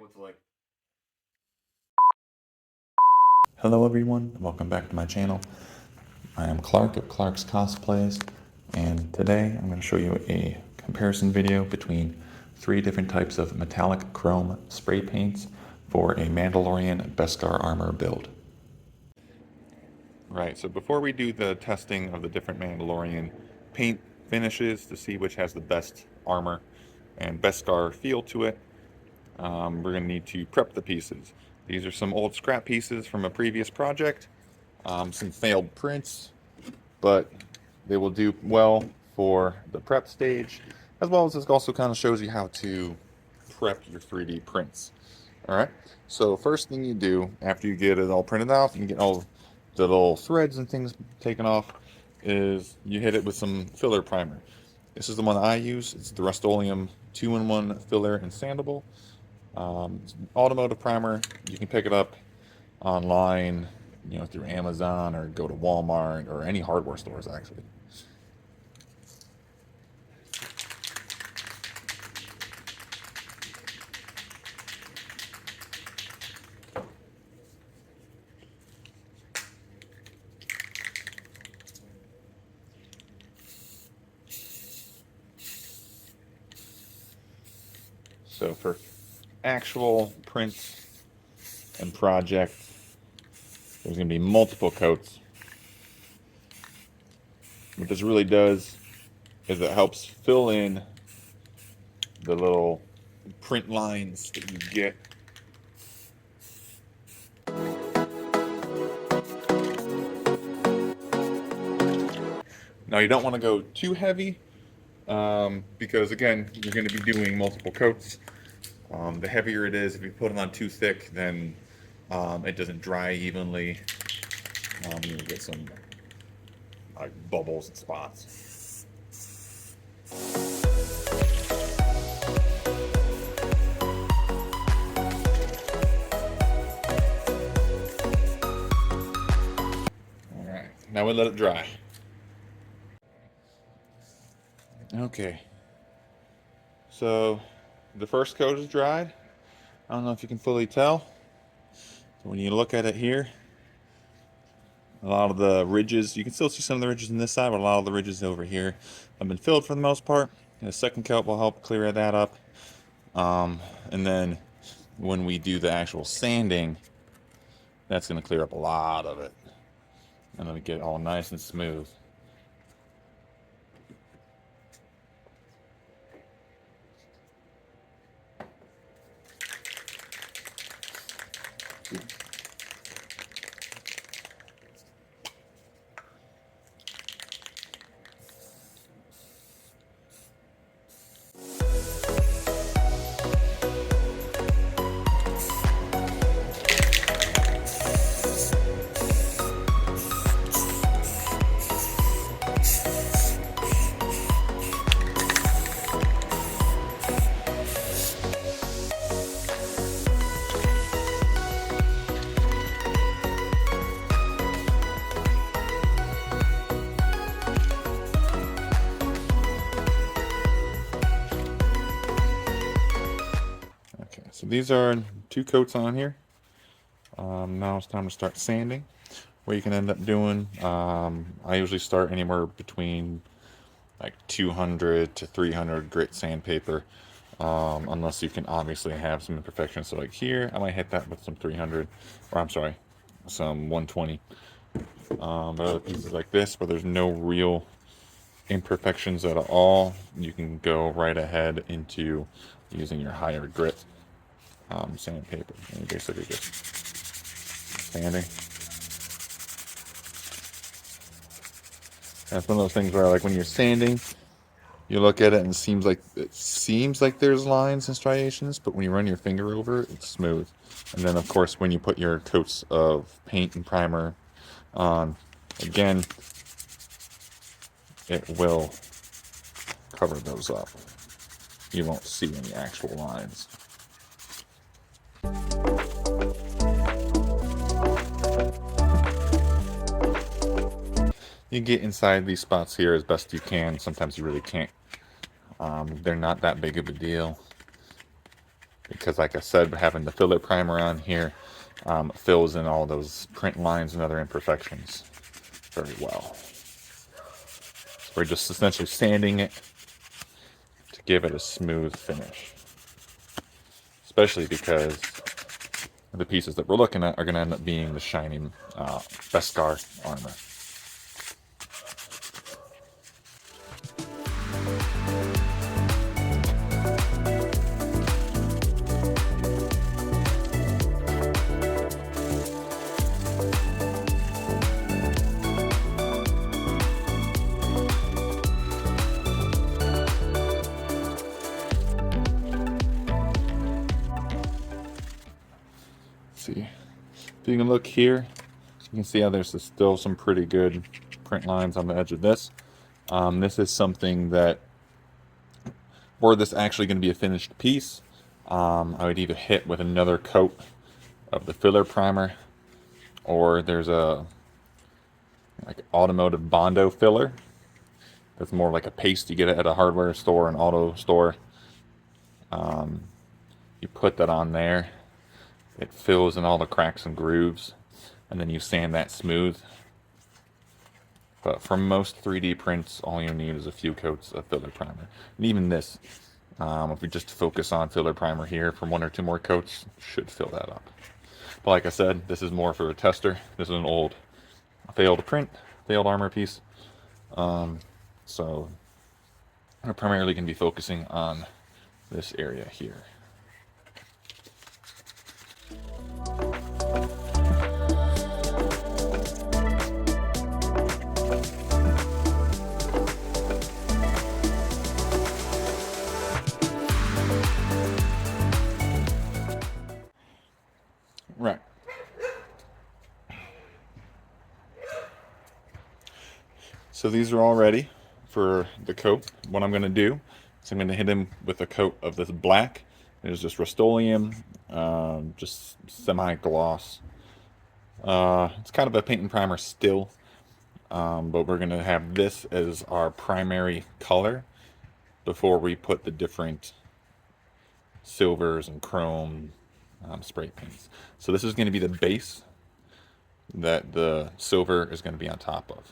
what's like. Hello everyone, welcome back to my channel. I am Clark of Clark's Cosplays, and today I'm going to show you a comparison video between 3 different types of metallic chrome spray paints for a Mandalorian Beskar armor build. Right, so before we do the testing of the different Mandalorian paint finishes to see which has the best armor and Beskar feel to it, we're going to need to prep the pieces. These are some old scrap pieces from a previous project, some failed prints, but they will do well for the prep stage, as well as this also kind of shows you how to prep your 3D prints. Alright, so first thing you do after you get it all printed out and get all the little threads and things taken off is you hit it with some filler primer. This is the one I use. It's the Rust-Oleum 2-in-1 filler and sandable. Automotive primer. You can pick it up online, through Amazon, or go to Walmart or any hardware stores actually. So for actual print and project, there's going to be multiple coats. What this really does is it helps fill in the little print lines that you get. Now you don't want to go too heavy because again, you're going to be doing multiple coats. The heavier it is, if you put it on too thick, then it doesn't dry evenly. You'll get some bubbles and spots. Alright, now we let it dry. Okay, so the first coat is dried. I don't know if you can fully tell. So when you look at it here, a lot of the ridges, you can still see some of the ridges on this side, but a lot of the ridges over here have been filled for the most part. And the second coat will help clear that up. And then when we do the actual sanding, that's going to clear up a lot of it. And it'll get all nice and smooth. So these are 2 coats on here. Now it's time to start sanding. What you can end up doing, I usually start anywhere between like 200 to 300 grit sandpaper, unless you can obviously have some imperfections. So like here, I might hit that with some 300, or I'm sorry, some 120. But other pieces like this, where there's no real imperfections at all, you can go right ahead into using your higher grit sandpaper, and basically just sanding. That's one of those things where, like, when you're sanding, you look at it and it seems like there's lines and striations, but when you run your finger over it, it's smooth. And then, of course, when you put your coats of paint and primer on, again, it will cover those up. You won't see any actual lines. You get inside these spots here as best you can. Sometimes you really can't. They're not that big of a deal. because like I said, having the filler primer on here fills in all those print lines and other imperfections very well. So we're just essentially sanding it to give it a smooth finish, especially because the pieces that we're looking at are going to end up being the shining Beskar armor. See, if you can look here, you can see how there's still some pretty good print lines on the edge of this. This is something that, were this actually going to be a finished piece, I would either hit with another coat of the filler primer, or there's a like automotive Bondo filler that's more like a paste you get at a hardware store, an auto store. You put that on there, it fills in all the cracks and grooves, and then you sand that smooth. But for most 3D prints, all you need is a few coats of filler primer. And even this, if we just focus on filler primer here for 1 or 2 more coats, should fill that up. But like I said, this is more for a tester. This is an old failed print, failed armor piece. So we're primarily going to be focusing on this area here. Right. So these are all ready for the coat. What I'm going to do is I'm going to hit him with a coat of this black. It is just Rust-Oleum, just semi-gloss. It's kind of a paint and primer still, but we're going to have this as our primary color before we put the different silvers and chrome spray paints. So this is going to be the base that the silver is going to be on top of.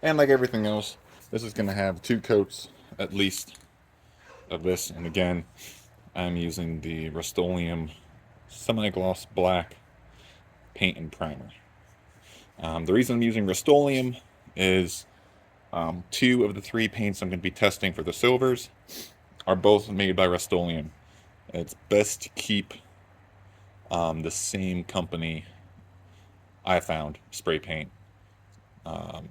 And like everything else, this is going to have 2 coats at least of this. And again, I'm using the Rust-Oleum semi-gloss black paint and primer. The reason I'm using Rust-Oleum is 2 of the 3 paints I'm going to be testing for the silvers are both made by Rust-Oleum. It's best to keep the same company I found spray paint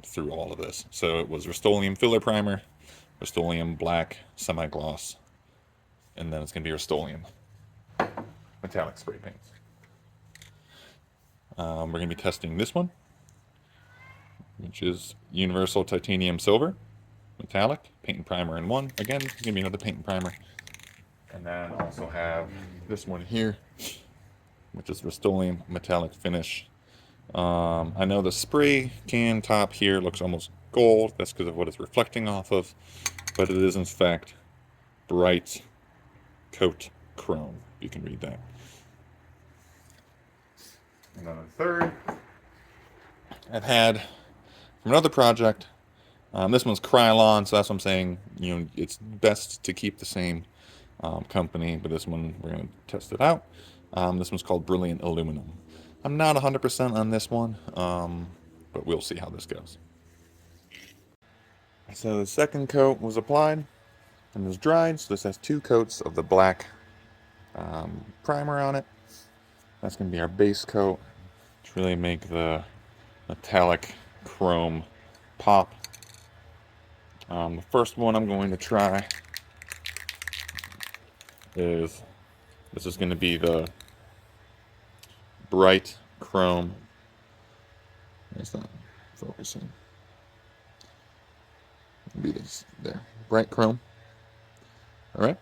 through all of this. So it was Rust-Oleum filler primer, Rust-Oleum black semi-gloss, and then it's going to be Rust-Oleum metallic spray paints. We're going to be testing this one, which is Universal Titanium Silver metallic paint and primer in one. Again, it's going to be another paint and primer. And then also have this one here, which is Rust-Oleum metallic finish. I know the spray can top here looks almost gold. That's because of what it's reflecting off of, but it is in fact bright coat chrome. You can read that. And then the third I've had from another project. This one's Krylon, so that's what I'm saying. You know, it's best to keep the same company, but this one we're going to test it out. This one's called Brilliant Aluminum. I'm not 100% on this one, but we'll see how this goes. So the second coat was applied and was dried. So this has 2 coats of the black primer on it. That's going to be our base coat to really make the metallic chrome pop. The first one I'm going to try is, this is going to be the bright chrome. It's not focusing. Be this there. Bright chrome. All right.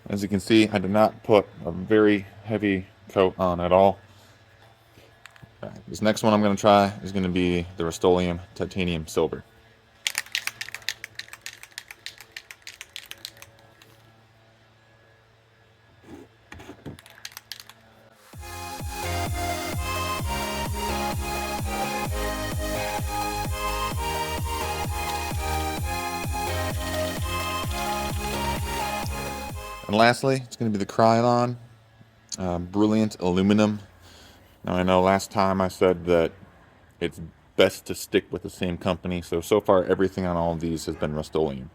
As you can see, I did not put a very heavy coat on at all. Okay. This next one I'm going to try is going to be the Rust-Oleum Titanium Silver. And lastly, it's going to be the Krylon Brilliant Aluminum. Now I know last time I said that it's best to stick with the same company. So far everything on all of these has been Rust-Oleum.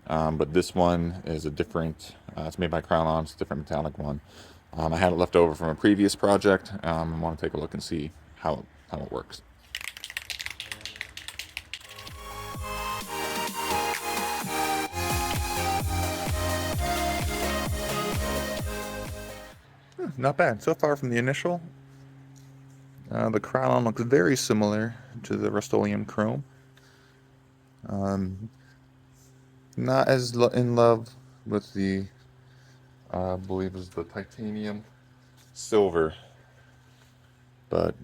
But this one is a different, it's made by Krylon, it's a different metallic one. I had it left over from a previous project. I want to take a look and see how it works. Not bad. So far from the initial, the Krylon looks very similar to the Rust-Oleum Chrome. Not as in love with the, I believe is the Titanium Silver. But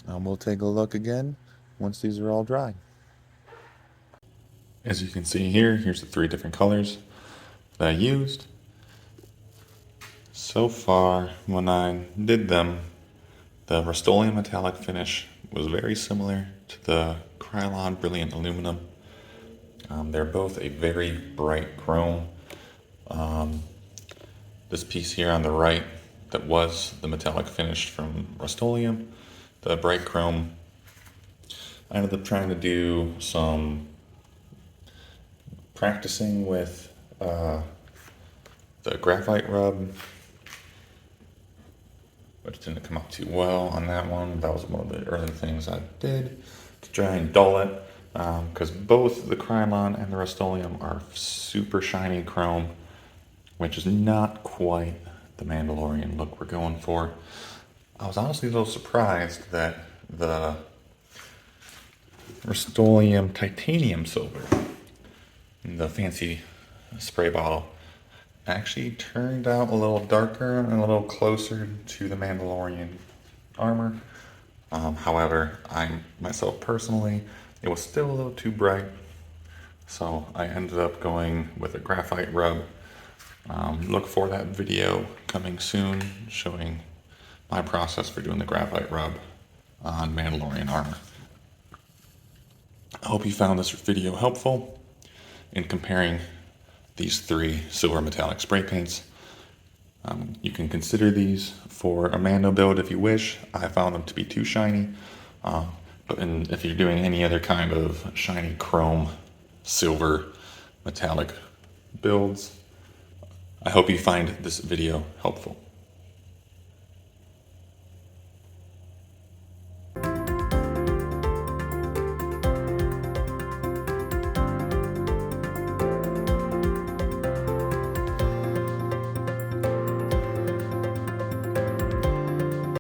we'll take a look again once these are all dry. As you can see here, here's the 3 different colors that I used. So far, when I did them, the Rust-Oleum metallic finish was very similar to the Krylon Brilliant Aluminum. They're both a very bright chrome. This piece here on the right that was the metallic finish from Rust-Oleum, the bright chrome, I ended up trying to do some practicing with the graphite rub, which didn't come out too well on that one. That was one of the early things I did to try and dull it, because both the Krylon and the Rust-Oleum are super shiny chrome, which is not quite the Mandalorian look we're going for. I was honestly a little surprised that the Rust-Oleum Titanium Silver, the fancy spray bottle, actually turned out a little darker and a little closer to the Mandalorian armor. However, myself personally, it was still a little too bright, so I ended up going with a graphite rub. Look for that video coming soon showing my process for doing the graphite rub on Mandalorian armor. I hope you found this video helpful in comparing these 3 silver metallic spray paints. You can consider these for a Mando build if you wish. I found them to be too shiny. But if you're doing any other kind of shiny chrome, silver, metallic builds, I hope you find this video helpful.